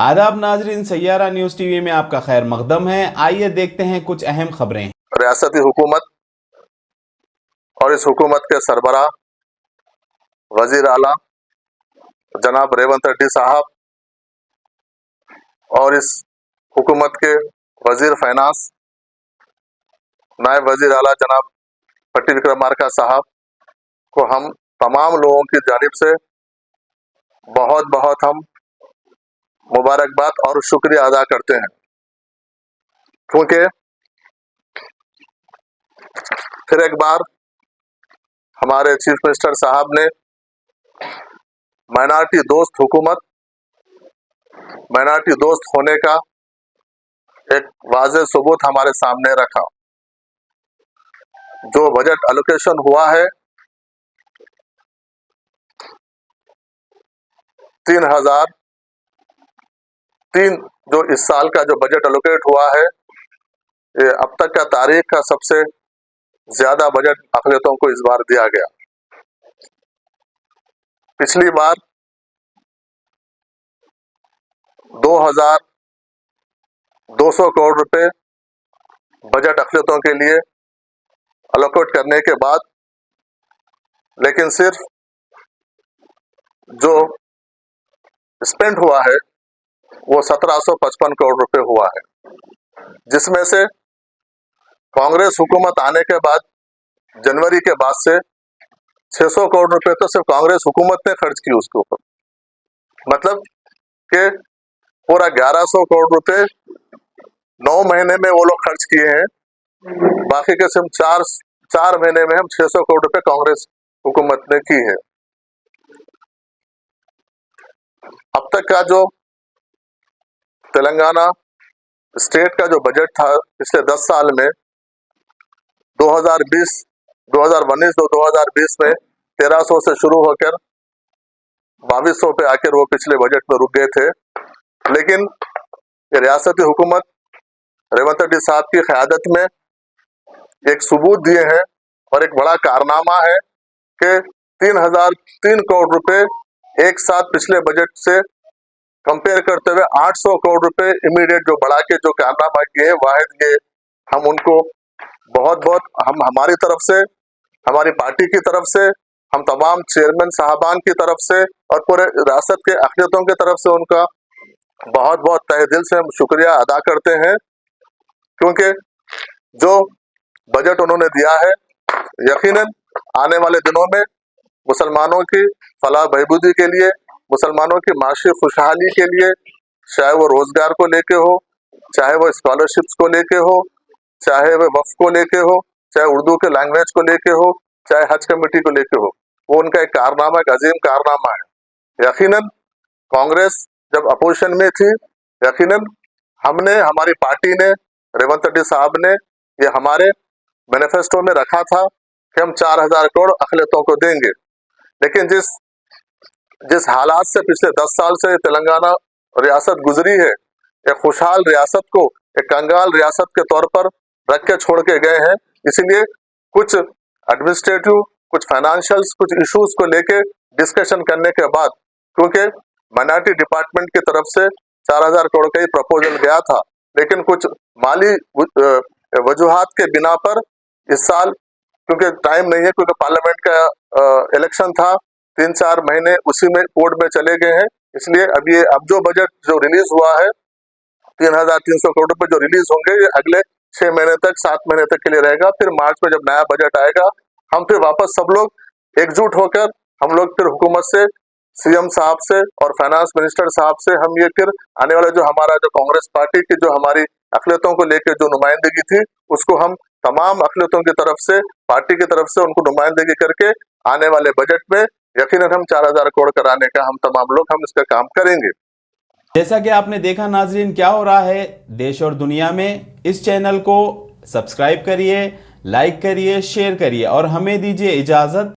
आदाब नाजरीन, Saiyaara news TV में आपका खैर मकदम है। आइए देखते हैं कुछ अहम खबरें। रियासती हुकूमत और इस हुकूमत के सरबराह वजीर आला जनाब रेवंत रेड्डी साहब और इस हुकूमत के वजीर फाइनेंस नायब वजीर आला जनाब पट्टी विक्रमार्का साहब को हम तमाम लोगों की जानिब से बहुत बहुत हम मुबारकबाद और शुक्रिया अदा करते हैं, क्योंकि फिर एक बार हमारे चीफ मिनिस्टर साहब ने माइनॉरिटी दोस्त हुकूमत, माइनॉरिटी दोस्त होने का एक वाज़ेह सबूत हमारे सामने रखा। जो बजट एलोकेशन हुआ है 3003, जो इस साल का जो बजट एलोकेट हुआ है, ये अब तक का तारीख का सबसे ज्यादा बजट अक़लियतों को इस बार दिया गया। पिछली बार 2200 करोड़ रुपए बजट अक़लियतों के लिए अलोकेट करने के बाद, लेकिन सिर्फ जो स्पेंड हुआ है वो 1755 करोड़ रुपए हुआ है, जिसमें से कांग्रेस हुकूमत आने के बाद जनवरी के बाद से 600 करोड़ रुपए तो सिर्फ कांग्रेस हुकूमत ने खर्च की उसके ऊपर। मतलब कि पूरा 1100 करोड़ रुपए 9 महीने में वो लोग खर्च किए हैं, बाकी के सिर्फ चार महीने में हम 600 करोड़ रुपए कांग्रेस हुकूमत ने की है। अब तक का जो तेलंगाना स्टेट का जो बजट था पिछले 10 साल में 2019 में 1300 से शुरू होकर 2200 पे आकर वो पिछले बजट में रुक गए थे। लेकिन रियासती हुकूमत रेवंत रेड्डी साहब की क़यादत में एक सबूत दिए हैं और एक बड़ा कारनामा है कि 3003 करोड़ रुपए एक साथ पिछले बजट से कंपेयर करते हुए 800 करोड़ रुपए इमीडिएट जो बढ़ा के जो कारनामा किए, वाहिद ये हम उनको बहुत हम हमारी तरफ से, हमारी पार्टी की तरफ से, हम तमाम चेयरमैन साहबान की तरफ से और पूरे रियासत के अक़लियतों की तरफ से उनका बहुत तहे दिल से हम शुक्रिया अदा करते हैं, क्योंकि जो बजट उन्होंने दिया है यकीनन आने वाले दिनों में मुसलमानों की फलाह बहबूदी के लिए, मुसलमानों की माशी खुशहाली के लिए, चाहे वो रोजगार को लेके हो, चाहे वो स्कॉलरशिप्स को लेके हो, चाहे वो वक्फ को लेके हो, चाहे उर्दू के लैंग्वेज को लेके हो, चाहे हज कमेटी को लेके हो, वो उनका एक कारनामा, एक अजीम कारनामा है। यकीनन कांग्रेस जब अपोजिशन में थी, यकीनन हमने, हमारी पार्टी ने, रेवंत रेड्डी साहब ने ये हमारे मैनिफेस्टो में रखा था कि हम 4000 करोड़ अक़लियतों को देंगे। लेकिन जिस हालात से पिछले 10 साल से तेलंगाना रियासत गुजरी है, एक खुशहाल रियासत को एक कंगाल रियासत के तौर पर रख के छोड़ के गए हैं। इसीलिए कुछ एडमिनिस्ट्रेटिव, कुछ फाइनेंशियल्स, कुछ इश्यूज को लेके डिस्कशन करने के बाद, क्योंकि माइनॉरिटी डिपार्टमेंट की तरफ से 4000 करोड़ का ही प्रपोजल गया था, लेकिन कुछ माली वजूहात के बिना पर इस साल, क्योंकि टाइम नहीं है, क्योंकि पार्लियामेंट का इलेक्शन था, 3-4 महीने उसी में कोर्ट में चले गए हैं, इसलिए अब जो बजट जो रिलीज हुआ है 3300 करोड़ रुपए जो रिलीज होंगे, ये अगले 6 महीने तक, 7 महीने तक के लिए रहेगा। फिर मार्च में जब नया बजट आएगा, हम फिर वापस सब लोग एकजुट होकर हम लोग फिर हुकूमत से, सीएम साहब से और फाइनेंस मिनिस्टर साहब से हम ये फिर आने वाला जो हमारा जो कांग्रेस पार्टी की जो हमारी अक़लियतों को लेकर जो नुमाइंदगी थी, उसको हम तमाम अक़लियतों की तरफ से, पार्टी की तरफ से उनको नुमाइंदगी करके आने वाले बजट में यकीनन हम 4000 करोड़ कराने का हम तमाम लोग हम इसका काम करेंगे। जैसा कि आपने देखा नाजरीन, क्या हो रहा है देश और दुनिया में। इस चैनल को सब्सक्राइब करिए, लाइक करिए, शेयर करिए और हमें दीजिए इजाजत।